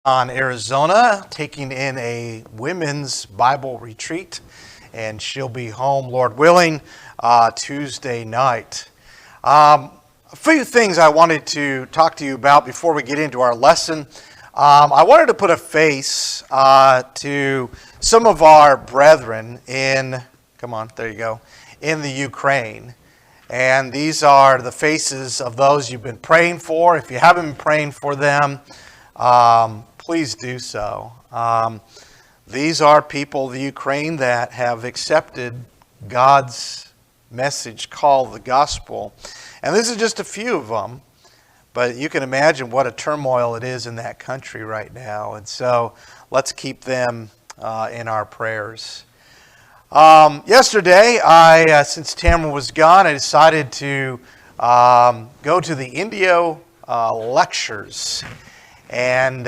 Arizona, taking in a women's Bible retreat, and she'll be home, Lord willing, Tuesday night. A few things I wanted to talk to you about before we get into our lesson. I wanted to put a face to some of our brethren in the Ukraine. And these are the faces of those you've been praying for. If you haven't been praying for them, please do so. These are people of the Ukraine that have accepted God's message called the gospel. And this is just a few of them, but you can imagine what a turmoil it is in that country right now. And so let's keep them in our prayers. Yesterday, since Tamara was gone, I decided to go to the Indio lectures and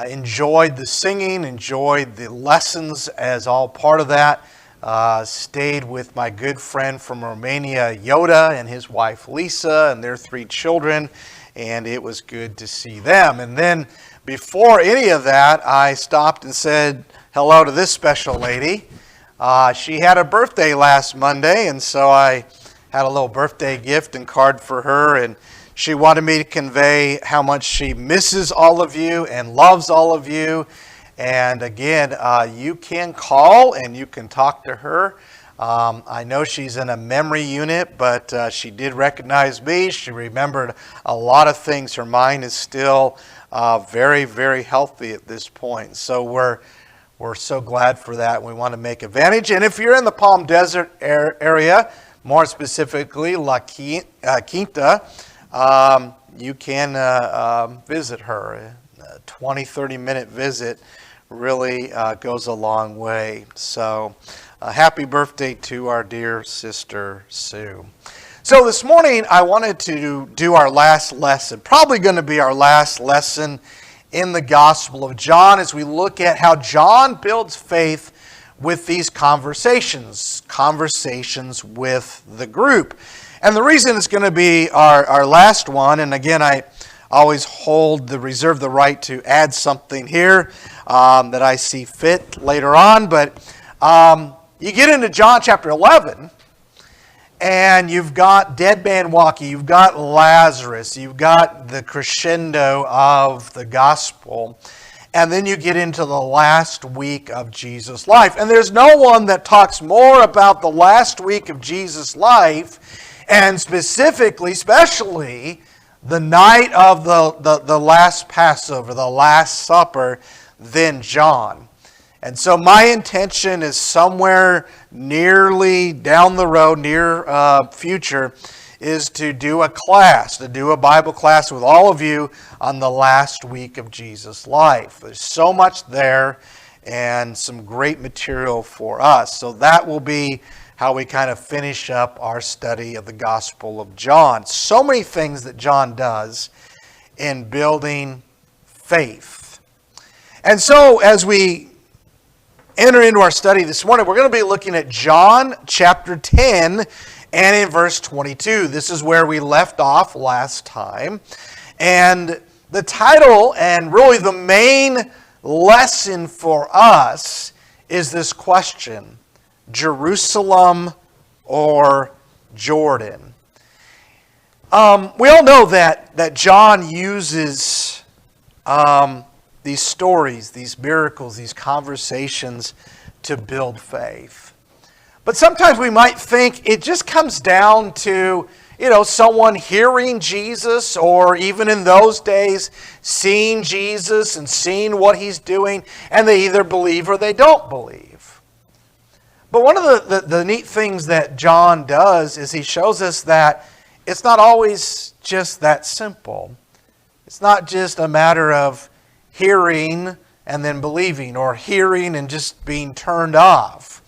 enjoyed the singing, enjoyed the lessons as all part of that. Stayed with my good friend from Romania, Yoda, and his wife Lisa, and their 3 children, and it was good to see them. And then before any of that, I stopped and said hello to this special lady. She had a birthday last Monday, and so I had a little birthday gift and card for her, and she wanted me to convey how much she misses all of you and loves all of you. And again, you can call and you can talk to her. I know she's in a memory unit, but she did recognize me. She remembered a lot of things. Her mind is still very, very healthy at this point. So we're so glad for that. We want to make advantage. And if you're in the Palm Desert area, more specifically La Quinta, you can visit her. A 20, 30-minute visit really goes a long way. So happy birthday to our dear sister Sue. So this morning I wanted to do our last lesson, probably going to be our last lesson in the Gospel of John as we look at how John builds faith with these conversations with the group. And the reason it's going to be our last one, and again I always reserve the right to add something here that I see fit later on. But you get into John chapter 11, and you've got dead man walking, you've got Lazarus, you've got the crescendo of the gospel, and then you get into the last week of Jesus' life. And there's no one that talks more about the last week of Jesus' life, and especially the night of the last Passover, the Last Supper, than John. And so my intention is somewhere nearly down the road, near future, is to do a Bible class with all of you on the last week of Jesus' life. There's so much there and some great material for us. So that will be how we kind of finish up our study of the Gospel of John. So many things that John does in building faith. And so as we enter into our study this morning, we're going to be looking at John chapter 10 and in verse 22. This is where we left off last time. And the title and really the main lesson for us is this question: Jerusalem or Jordan? We all know that John uses these stories, these miracles, these conversations to build faith. But sometimes we might think it just comes down to, someone hearing Jesus, or even in those days, seeing Jesus and seeing what he's doing, and they either believe or they don't believe. But one of the neat things that John does is he shows us that it's not always just that simple. It's not just a matter of hearing and then believing, or hearing and just being turned off.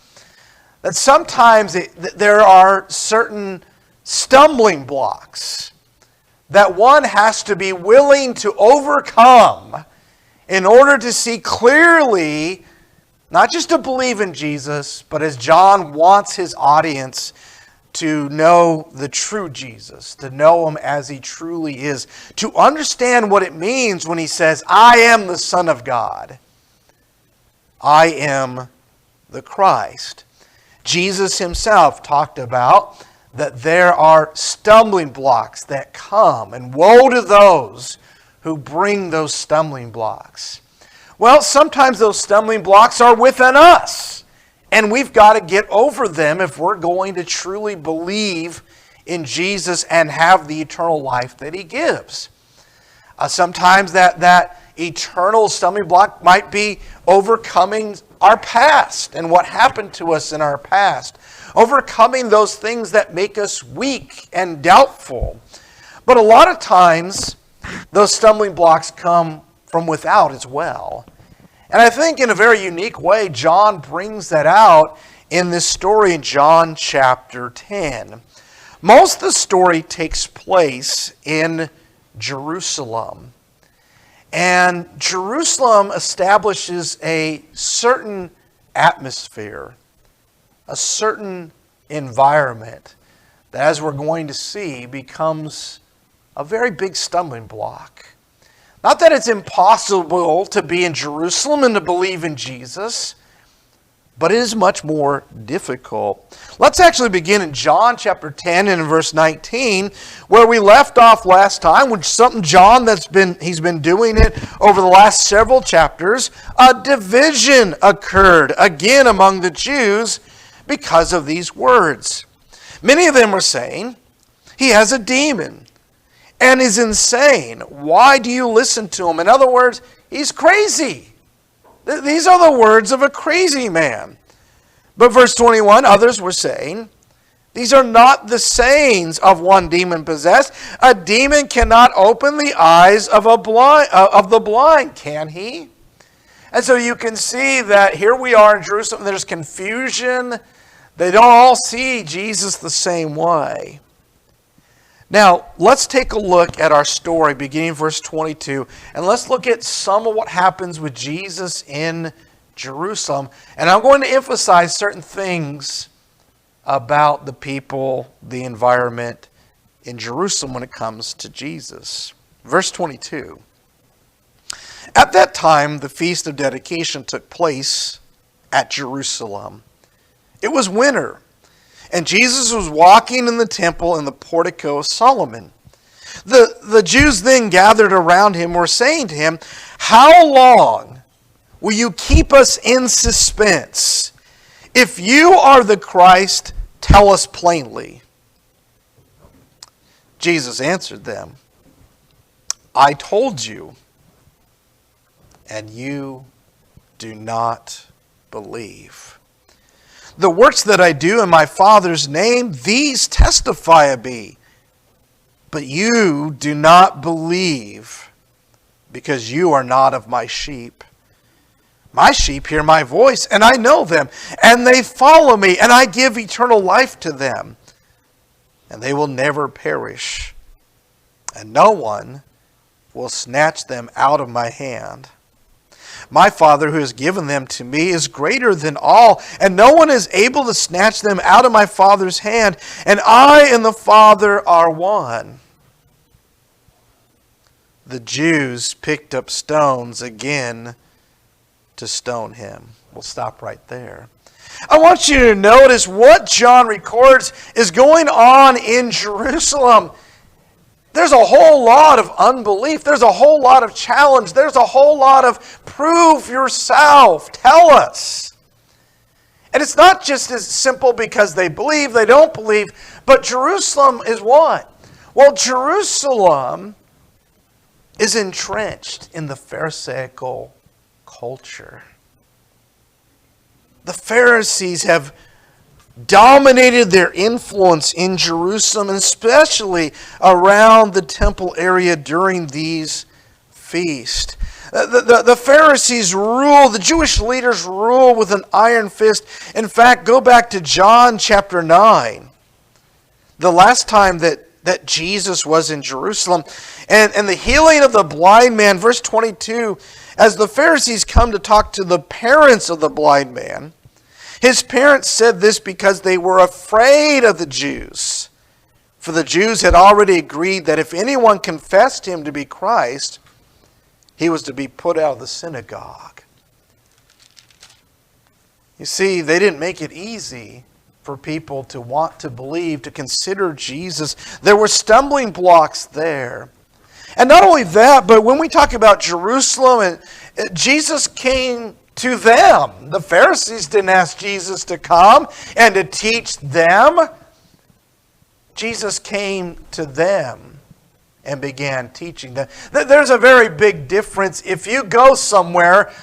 That sometimes there are certain stumbling blocks that one has to be willing to overcome in order to see clearly, not just to believe in Jesus, but as John wants his audience to know the true Jesus, to know him as he truly is, to understand what it means when he says, I am the Son of God. I am the Christ. Jesus himself talked about that there are stumbling blocks that come, and woe to those who bring those stumbling blocks. Well, sometimes those stumbling blocks are within us. And we've got to get over them if we're going to truly believe in Jesus and have the eternal life that he gives. Sometimes that eternal stumbling block might be overcoming our past and what happened to us in our past. Overcoming those things that make us weak and doubtful. But a lot of times, those stumbling blocks come from without as well. And I think in a very unique way, John brings that out in this story in John chapter 10. Most of the story takes place in Jerusalem. And Jerusalem establishes a certain atmosphere, a certain environment that, as we're going to see, becomes a very big stumbling block. Not that it's impossible to be in Jerusalem and to believe in Jesus, but it is much more difficult. Let's actually begin in John chapter 10 and in verse 19, where we left off last time, which is something John he's been doing it over the last several chapters. A division occurred again among the Jews because of these words. Many of them were saying, he has a demon and is insane. Why do you listen to him? In other words, he's crazy. These are the words of a crazy man. But verse 21, others were saying, these are not the sayings of one demon-possessed. A demon cannot open the eyes of the blind, can he? And so you can see that here we are in Jerusalem. There's confusion. They don't all see Jesus the same way. Now, let's take a look at our story beginning in verse 22, and let's look at some of what happens with Jesus in Jerusalem. And I'm going to emphasize certain things about the people, the environment in Jerusalem when it comes to Jesus. Verse 22. At that time, the Feast of Dedication took place at Jerusalem. It was winter. And Jesus was walking in the temple in the portico of Solomon. The Jews then gathered around him and were saying to him, how long will you keep us in suspense? If you are the Christ, tell us plainly. Jesus answered them, I told you, and you do not believe. The works that I do in my Father's name, these testify of me. But you do not believe, because you are not of my sheep. My sheep hear my voice, and I know them, and they follow me, and I give eternal life to them. And they will never perish, and no one will snatch them out of my hand. My Father who has given them to me is greater than all, and no one is able to snatch them out of my Father's hand. And I and the Father are one. The Jews picked up stones again to stone him. We'll stop right there. I want you to notice what John records is going on in Jerusalem. There's a whole lot of unbelief. There's a whole lot of challenge. There's a whole lot of prove yourself. Tell us. And it's not just as simple because they believe, they don't believe, but Jerusalem is what? Well, Jerusalem is entrenched in the Pharisaical culture. The Pharisees have dominated their influence in Jerusalem, and especially around the temple area during these feasts. The Pharisees rule, the Jewish leaders rule with an iron fist. In fact, go back to John chapter 9. The last time that Jesus was in Jerusalem. And the healing of the blind man, verse 22, as the Pharisees come to talk to the parents of the blind man, His parents said this because they were afraid of the Jews. For the Jews had already agreed that if anyone confessed him to be Christ, he was to be put out of the synagogue. You see, they didn't make it easy for people to want to believe, to consider Jesus. There were stumbling blocks there. And not only that, but when we talk about Jerusalem, and Jesus came to them. The Pharisees didn't ask Jesus to come and to teach them. Jesus came to them and began teaching them. There's a very big difference. If you go somewhere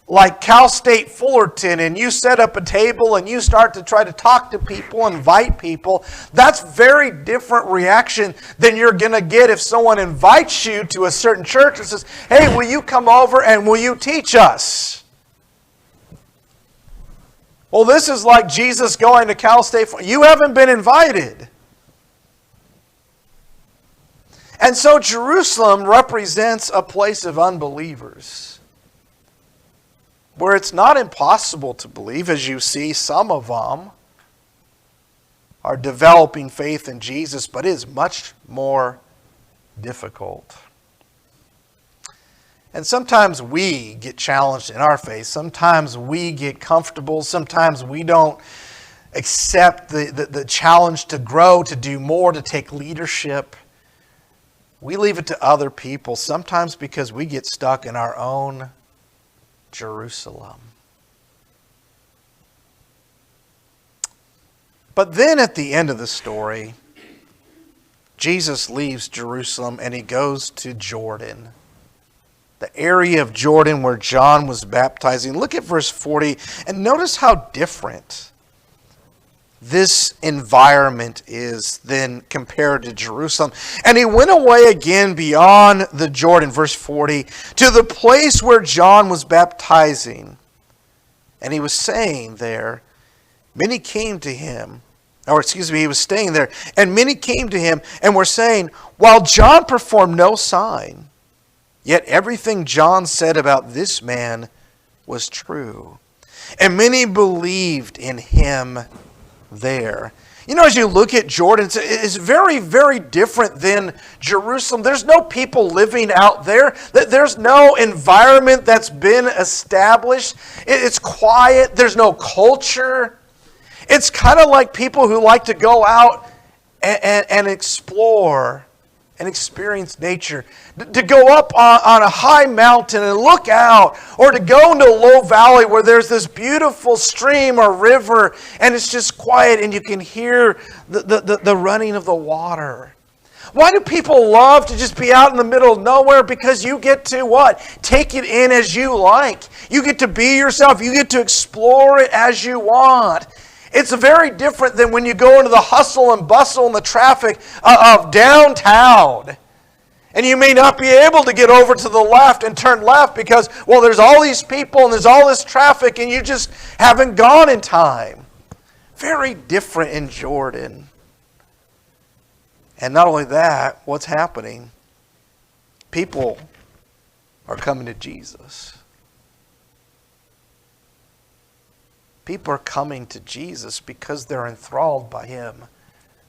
like Cal State Fullerton and you set up a table and you start to try to talk to people, invite people, that's very different reaction than you're going to get if someone invites you to a certain church and says, hey, will you come over and will you teach us? Well, this is like Jesus going to Cal State Fullerton. You haven't been invited. And so Jerusalem represents a place of unbelievers, where it's not impossible to believe. As you see, some of them are developing faith in Jesus, but it is much more difficult. And sometimes we get challenged in our faith. Sometimes we get comfortable. Sometimes we don't accept the challenge to grow, to do more, to take leadership. We leave it to other people, sometimes because we get stuck in our own Jerusalem. But then at the end of the story, Jesus leaves Jerusalem and he goes to Jordan, the area of Jordan where John was baptizing. Look at verse 40 and notice how different this environment is then compared to Jerusalem. And he went away again beyond the Jordan, verse 40, to the place where John was baptizing. And he was staying there. Many came to him, he was staying there. And many came to him and were saying, while John performed no sign, yet everything John said about this man was true. And many believed in him there. You know, as you look at Jordan, it's very, very different than Jerusalem. There's no people living out there. There's no environment that's been established. It's quiet. There's no culture. It's kind of like people who like to go out and explore and experience nature. To go up on a high mountain and look out, or to go into a low valley where there's this beautiful stream or river and it's just quiet and you can hear the running of the water. Why do people love to just be out in the middle of nowhere? Because you get to what? Take it in as you like. You get to be yourself. You get to explore it as you want. It's very different than when you go into the hustle and bustle and the traffic of downtown. And you may not be able to get over to the left and turn left because, well, there's all these people and there's all this traffic and you just haven't gone in time. Very different in Jordan. And not only that, what's happening? People are coming to Jesus. People are coming to Jesus because they're enthralled by him.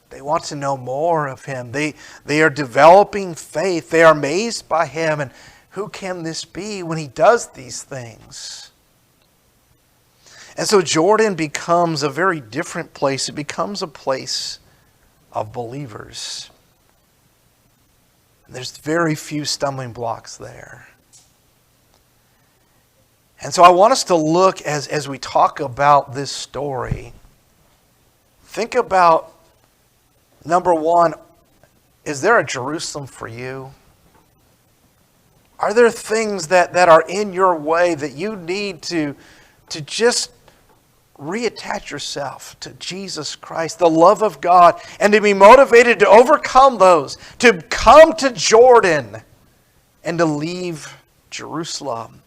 They want to know more of him. They are developing faith. They are amazed by him. And who can this be when he does these things? And so Jordan becomes a very different place. It becomes a place of believers. There's very few stumbling blocks there. And so I want us to look as we talk about this story. Think about, number one, is there a Jerusalem for you? Are there things that are in your way that you need to just reattach yourself to Jesus Christ, the love of God, and to be motivated to overcome those, to come to Jordan and to leave Jerusalem?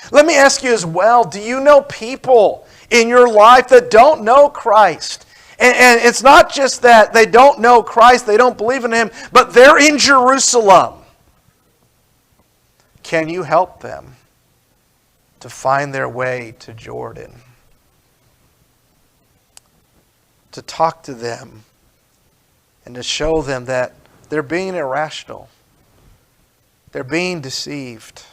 Let me ask you as well, do you know people in your life that don't know Christ? And it's not just that they don't know Christ, they don't believe in him, but they're in Jerusalem. Can you help them to find their way to Jordan? to talk to them and to show them that they're being irrational. They're being deceived.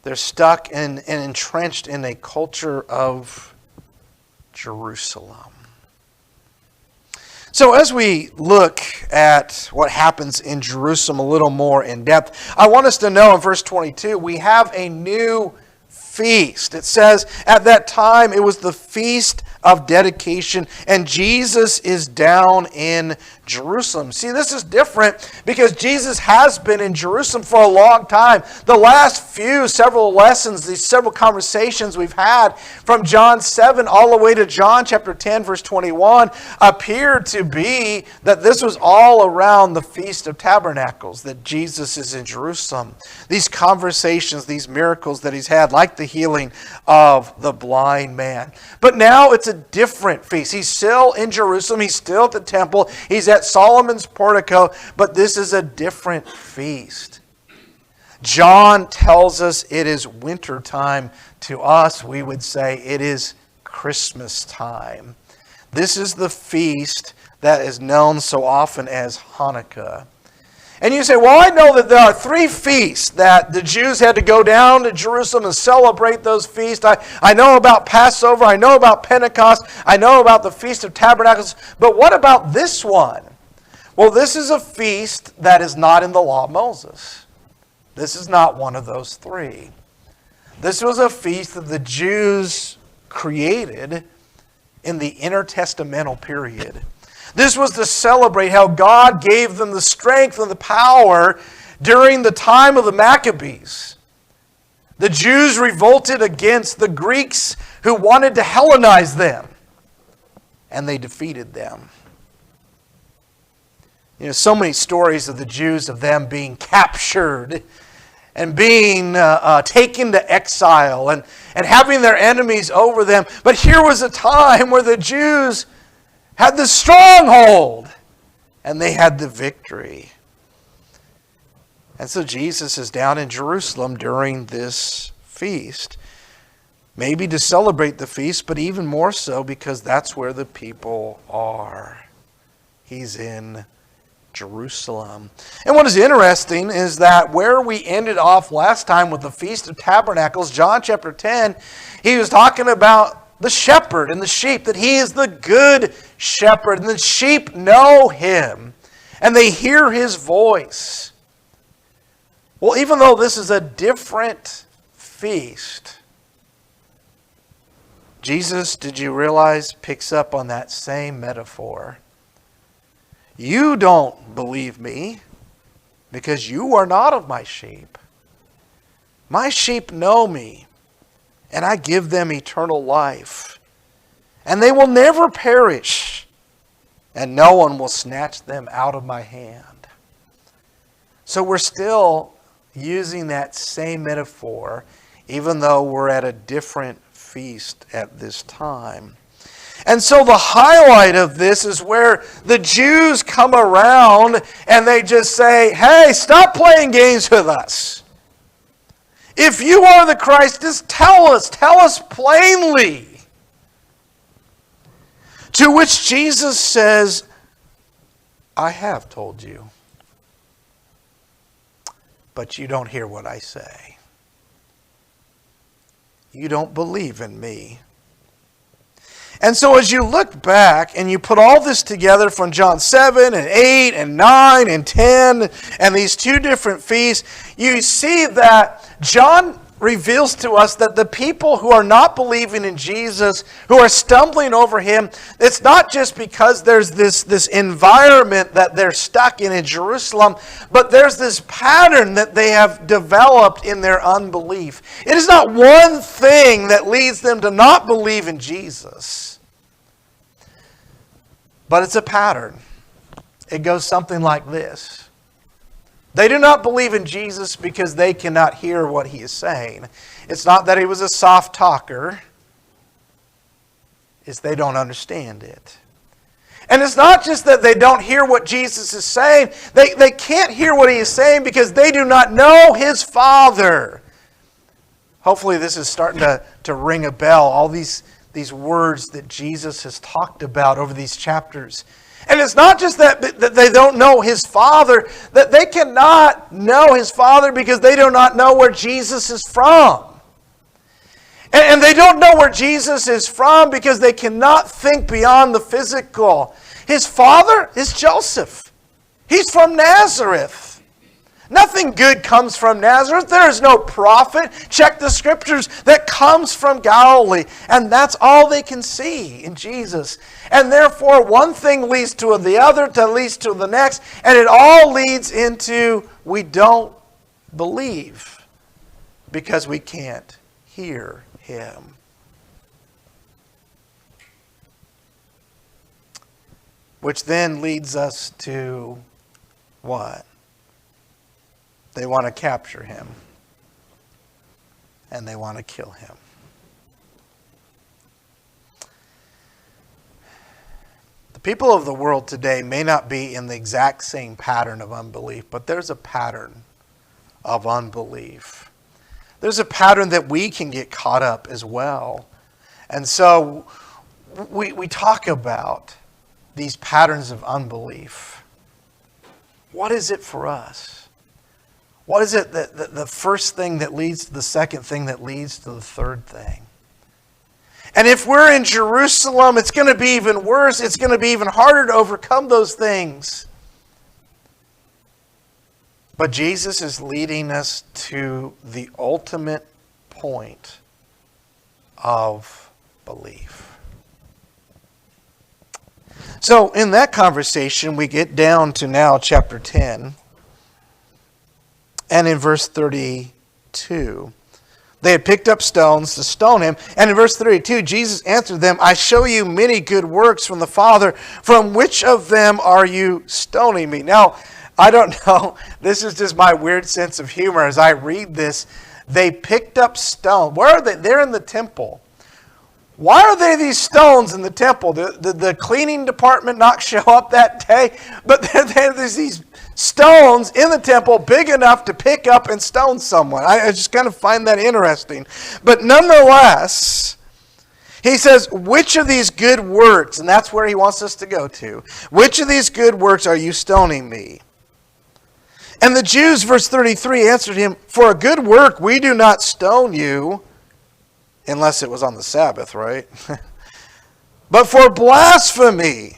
They're stuck and entrenched in a culture of Jerusalem. So as we look at what happens in Jerusalem a little more in depth, I want us to know in verse 22, we have a new feast. It says, at that time it was the feast of dedication, and Jesus is down in Jerusalem. See, this is different because Jesus has been in Jerusalem for a long time. The last several lessons, these several conversations we've had from John 7 all the way to John chapter 10 verse 21 appear to be that this was all around the Feast of Tabernacles, that Jesus is in Jerusalem. These conversations, these miracles that he's had, like the healing of the blind man. But now it's a different feast. He's still in Jerusalem. He's still at the temple. He's at Solomon's portico, but this is a different feast. John tells us it is winter time. To us, we would say it is Christmas time. This is the feast that is known so often as Hanukkah. And you say, well, I know that there are 3 feasts that the Jews had to go down to Jerusalem and celebrate those feasts. I know about Passover. I know about Pentecost. I know about the Feast of Tabernacles. But what about this one? Well, this is a feast that is not in the law of Moses. This is not one of those 3. This was a feast that the Jews created in the intertestamental period. This was to celebrate how God gave them the strength and the power during the time of the Maccabees. The Jews revolted against the Greeks who wanted to Hellenize them, and they defeated them. You know, so many stories of the Jews, of them being captured and being taken to exile and having their enemies over them. But here was a time where the Jews had the stronghold, and they had the victory. And so Jesus is down in Jerusalem during this feast. Maybe to celebrate the feast, but even more so because that's where the people are. He's in Jerusalem. And what is interesting is that where we ended off last time with the Feast of Tabernacles, John chapter 10, he was talking about the shepherd and the sheep, that he is the good shepherd, and the sheep know him, and they hear his voice. Well, even though this is a different feast, Jesus, did you realize, picks up on that same metaphor. You don't believe me because you are not of my sheep. My sheep know me, and I give them eternal life. And they will never perish, and no one will snatch them out of my hand. So we're still using that same metaphor, even though we're at a different feast at this time. And so the highlight of this is where the Jews come around and they just say, hey, stop playing games with us. If you are the Christ, just tell us plainly. To which Jesus says, I have told you, but you don't hear what I say. You don't believe in me. And so as you look back and you put all this together from John 7 and 8 and 9 and 10 and these 2 different feasts, you see that John reveals to us that the people who are not believing in Jesus, who are stumbling over him, it's not just because there's this environment that they're stuck in Jerusalem, but there's this pattern that they have developed in their unbelief. It is not one thing that leads them to not believe in Jesus, but it's a pattern. It goes something like this. They do not believe in Jesus because they cannot hear what he is saying. It's not that he was a soft talker. It's they don't understand it. And it's not just that they don't hear what Jesus is saying. They can't hear what he is saying because they do not know his Father. Hopefully this is starting to ring a bell. All these these words that Jesus has talked about over these chapters. And it's not just that they don't know His Father, that they cannot know His Father because they do not know where Jesus is from. And they don't know where Jesus is from because they cannot think beyond the physical. His father is Joseph. He's from Nazareth. Nothing good comes from Nazareth. There is no prophet, check the scriptures, that comes from Galilee. And that's all they can see in Jesus. And therefore, one thing leads to the other, leads to the next, and it all leads into we don't believe because we can't hear Him. Which then leads us to what? They want to capture Him. And they want to kill Him. The people of the world today may not be in the exact same pattern of unbelief, but there's a pattern of unbelief. There's a pattern that we can get caught up as well. And so we talk about these patterns of unbelief. What is it for us? What is it that the first thing that leads to the second thing that leads to the third thing? And if we're in Jerusalem, it's going to be even worse. It's going to be even harder to overcome those things. But Jesus is leading us to the ultimate point of belief. So in that conversation, we get down to now chapter 10. And in verse 32, they had picked up stones to stone Him. And in verse 32, Jesus answered them, I show you many good works from the Father. From which of them are you stoning me? Now, I don't know. This is just my weird sense of humor as I read this. They picked up stone. Where are they? They're in the temple. Why are there these stones in the temple? Did the cleaning department not show up that day? But there's these stones in the temple big enough to pick up and stone someone. I just kind of find that interesting. But nonetheless, He says, which of these good works, and that's where He wants us to go to, which of these good works are you stoning me? And the Jews, verse 33, answered Him, for a good work we do not stone you, unless it was on the Sabbath, right? But for blasphemy,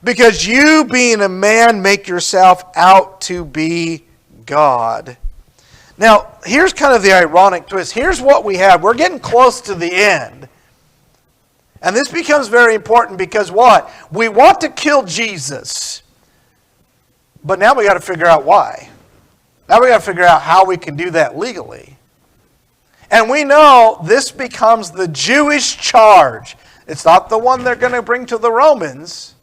because you, being a man, make yourself out to be God. Now, here's kind of the ironic twist. Here's what we have. We're getting close to the end. And this becomes very important because what? We want to kill Jesus. But now we got to figure out why. Now we got to figure out how we can do that legally. And we know this becomes the Jewish charge. It's not the one they're going to bring to the Romans,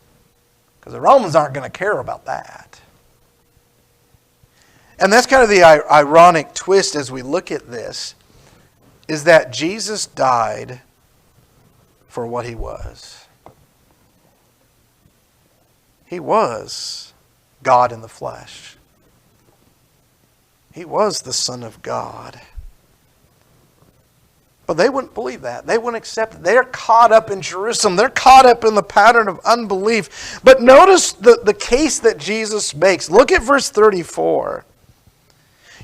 because the Romans aren't going to care about that. And that's kind of the ironic twist as we look at this, is that Jesus died for what He was. He was God in the flesh. He was the Son of God. But they wouldn't believe that. They wouldn't accept it. They're caught up in Jerusalem. They're caught up in the pattern of unbelief. But notice the case that Jesus makes. Look at verse 34.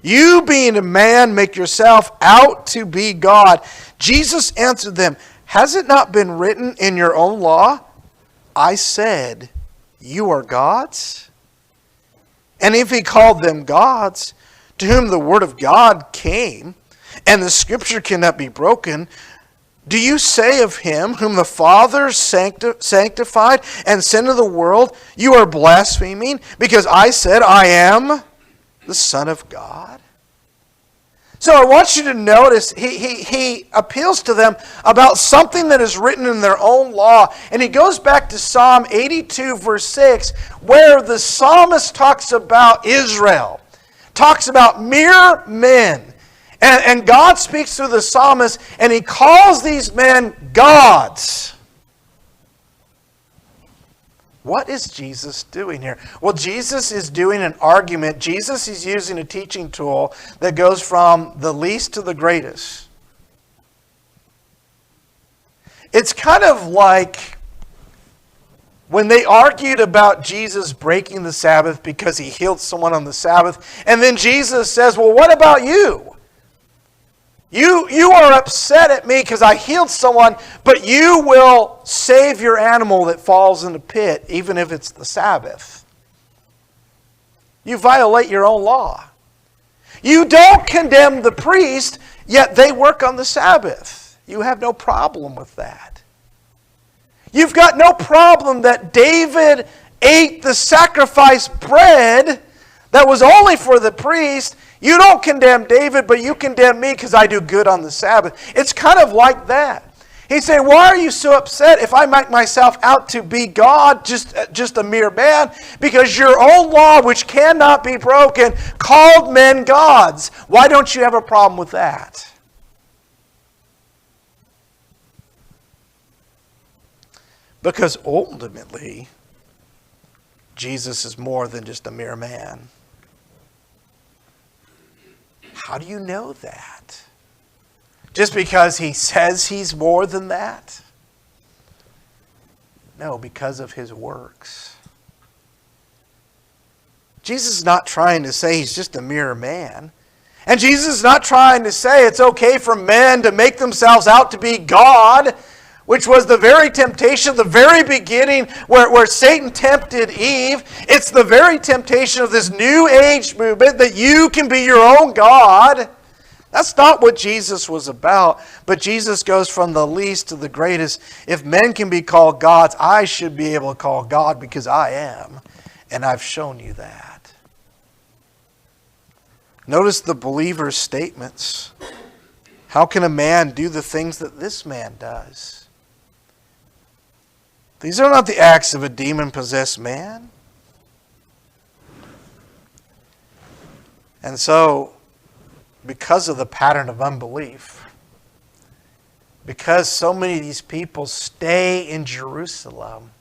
You, being a man, make yourself out to be God. Jesus answered them, has it not been written in your own law? I said, you are gods? And if He called them gods, to whom the word of God came, and the scripture cannot be broken, do you say of Him whom the Father sanctified and sent into the world, you are blaspheming because I said I am the Son of God? So I want you to notice he appeals to them about something that is written in their own law. And he goes back to Psalm 82 verse 6 where the psalmist talks about Israel, talks about mere men. And God speaks through the psalmist and He calls these men gods. What is Jesus doing here? Well, Jesus is doing an argument. Jesus is using a teaching tool that goes from the least to the greatest. It's kind of like when they argued about Jesus breaking the Sabbath because he healed someone on the Sabbath, and then Jesus says, well, what about you? You are upset at me because I healed someone, but you will save your animal that falls in the pit, even if it's the Sabbath. You violate your own law. You don't condemn the priest, yet they work on the Sabbath. You have no problem with that. You've got no problem that David ate the sacrifice bread that was only for the priest. You don't condemn David, but you condemn me because I do good on the Sabbath. It's kind of like that. He's saying, why are you so upset if I make myself out to be God, just a mere man? Because your own law, which cannot be broken, called men gods. Why don't you have a problem with that? Because ultimately, Jesus is more than just a mere man. How do you know that? Just because he says he's more than that? No, because of his works. Jesus is not trying to say he's just a mere man. And Jesus is not trying to say it's okay for men to make themselves out to be God, which was the very temptation, the very beginning where Satan tempted Eve. It's the very temptation of this new age movement that you can be your own God. That's not what Jesus was about. But Jesus goes from the least to the greatest. If men can be called gods, I should be able to call God because I am. And I've shown you that. Notice the believer's statements. How can a man do the things that this man does? These are not the acts of a demon-possessed man. And so, because of the pattern of unbelief, because so many of these people stay in Jerusalem,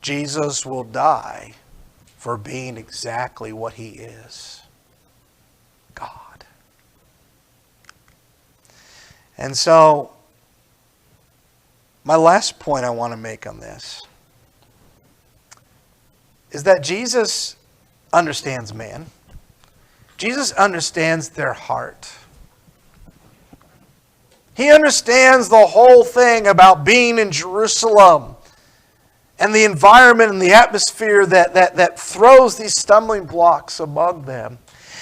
Jesus will die for being exactly what he is, God. And so, my last point I want to make on this is that Jesus understands man. Jesus understands their heart. He understands the whole thing about being in Jerusalem and the environment and the atmosphere that throws these stumbling blocks among them.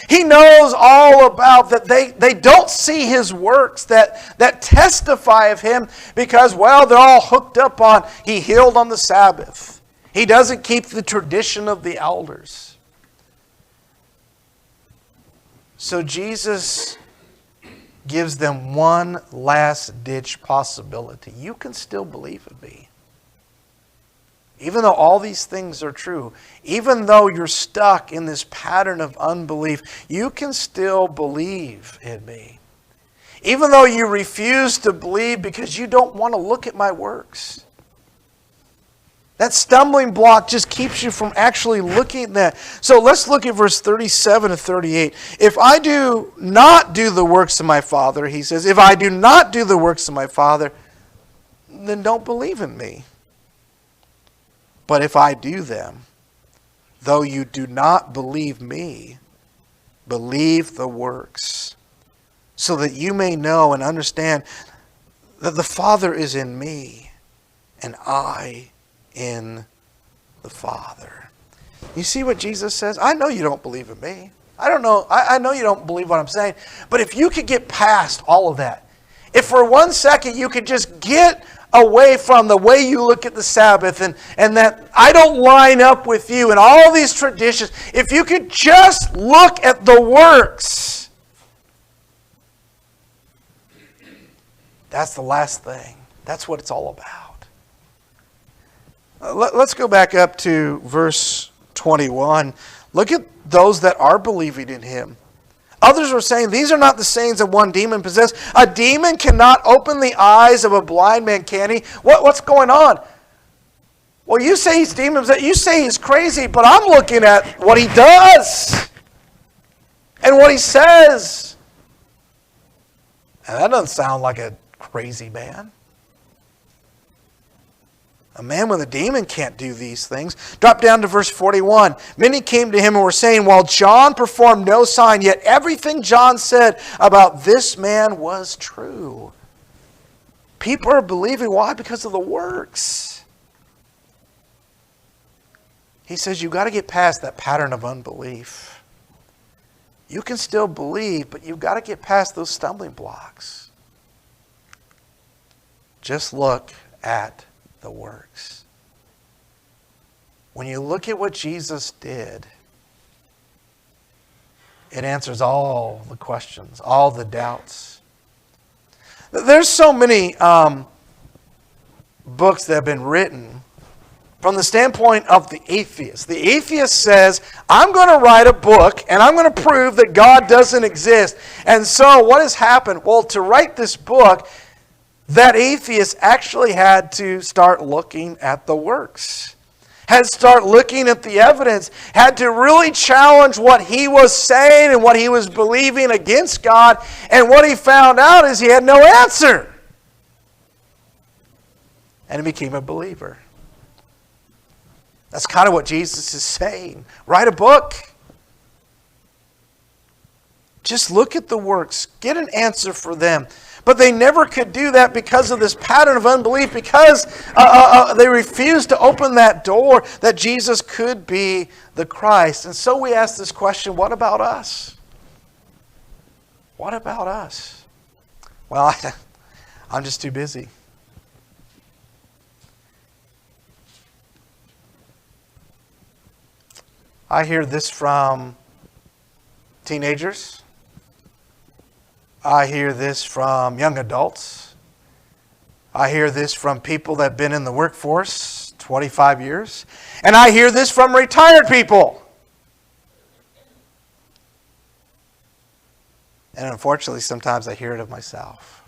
He knows all about that they don't see his works that testify of him because, well, they're all hooked up on he healed on the Sabbath. He doesn't keep the tradition of the elders. So Jesus gives them one last-ditch possibility. You can still believe in me. Even though all these things are true, even though you're stuck in this pattern of unbelief, you can still believe in me. Even though you refuse to believe because you don't want to look at my works. That stumbling block just keeps you from actually looking at that. So let's look at verse 37 and 38. If I do not do the works of my Father, he says, if I do not do the works of my Father, then don't believe in me. But if I do them, though you do not believe me, believe the works, so that you may know and understand that the Father is in me, and I in the Father. You see what Jesus says? I know you don't believe in me. I know you don't believe what I'm saying. But if you could get past all of that, if for 1 second you could just get away from the way you look at the Sabbath and that I don't line up with you and all these traditions, if you could just look at the works, that's the last thing. That's what it's all about. Let's go back up to verse 21. Look at those that are believing in him. Others were saying, these are not the sayings of one demon-possessed. A demon cannot open the eyes of a blind man, can he? What's going on? Well, you say he's demon-possessed. You say he's crazy, but I'm looking at what he does and what he says. And that doesn't sound like a crazy man. A man with a demon can't do these things. Drop down to verse 41. Many came to him and were saying, while John performed no sign, yet everything John said about this man was true. People are believing. Why? Because of the works. He says you've got to get past that pattern of unbelief. You can still believe, but you've got to get past those stumbling blocks. Just look at the works. When you look at what Jesus did, it answers all the questions, all the doubts. There's so many books that have been written from the standpoint of the atheist. The atheist says, I'm going to write a book and I'm going to prove that God doesn't exist. And so what has happened? Well, to write this book, that atheist actually had to start looking at the works, had to start looking at the evidence, had to really challenge what he was saying and what he was believing against God. And what he found out is he had no answer. And he became a believer. That's kind of what Jesus is saying. Write a book. Just look at the works. Get an answer for them. But they never could do that because of this pattern of unbelief, because they refused to open that door that Jesus could be the Christ. And so we ask this question, what about us? What about us? Well, I'm just too busy. I hear this from teenagers. I hear this from young adults. I hear this from people that have been in the workforce 25 years. And I hear this from retired people. And unfortunately, sometimes I hear it of myself.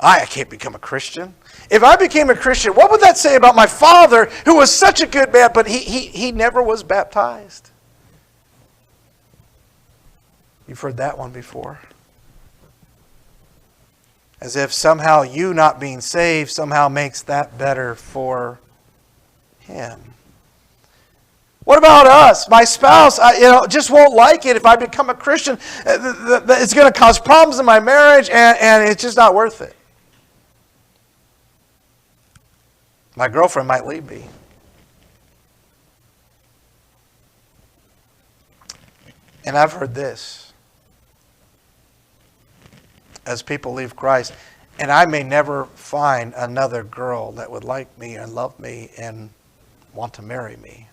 I can't become a Christian. If I became a Christian, what would that say about my father, who was such a good man, but he never was baptized? You've heard that one before. As if somehow you not being saved somehow makes that better for him. What about us? My spouse, just won't like it if I become a Christian. It's going to cause problems in my marriage, and it's just not worth it. My girlfriend might leave me. And I've heard this. As people leave Christ, and I may never find another girl that would like me and love me and want to marry me.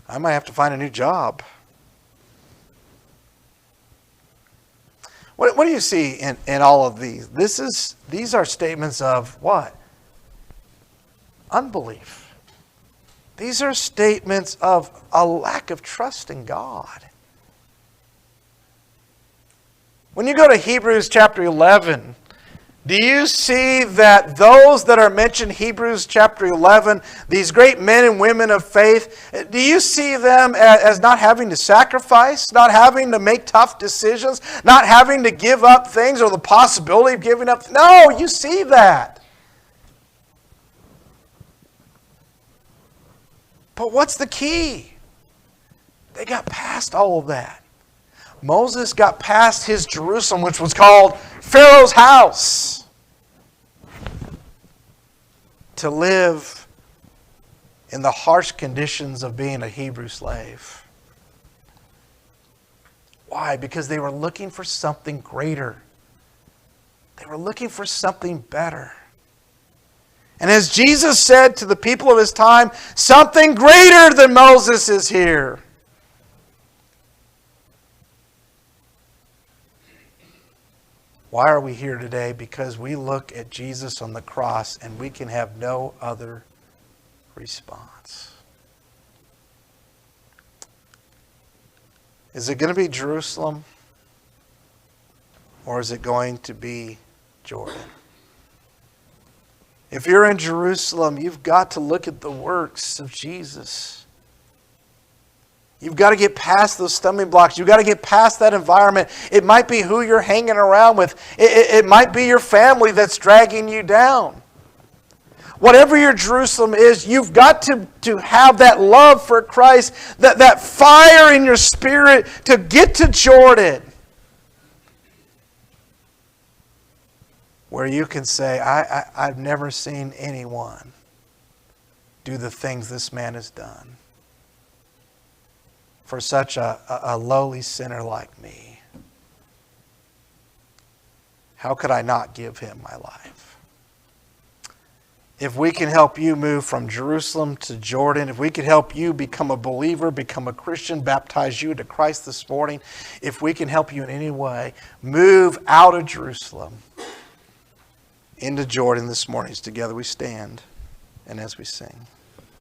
I might have to find a new job. What do you see in all of these? These are statements of what? Unbelief. These are statements of a lack of trust in God. When you go to Hebrews chapter 11, do you see that those that are mentioned, Hebrews chapter 11, these great men and women of faith, do you see them as not having to sacrifice, not having to make tough decisions, not having to give up things or the possibility of giving up? No, you see that. But what's the key? They got past all of that. Moses got past his Jerusalem, which was called Pharaoh's house, to live in the harsh conditions of being a Hebrew slave. Why? Because they were looking for something greater. They were looking for something better. And as Jesus said to the people of his time, something greater than Moses is here. Why are we here today? Because we look at Jesus on the cross and we can have no other response. Is it going to be Jerusalem? Or is it going to be Jordan? If you're in Jerusalem, you've got to look at the works of Jesus. You've got to get past those stumbling blocks. You've got to get past that environment. It might be who you're hanging around with. It might be your family that's dragging you down. Whatever your Jerusalem is, you've got to have that love for Christ, that fire in your spirit to get to Jordan, where you can say, I've never seen anyone do the things this man has done for such a lowly sinner like me. How could I not give him my life? If we can help you move from Jerusalem to Jordan, if we can help you become a believer, become a Christian, baptize you to Christ this morning, if we can help you in any way, move out of Jerusalem into Jordan this morning, as together we stand and as we sing.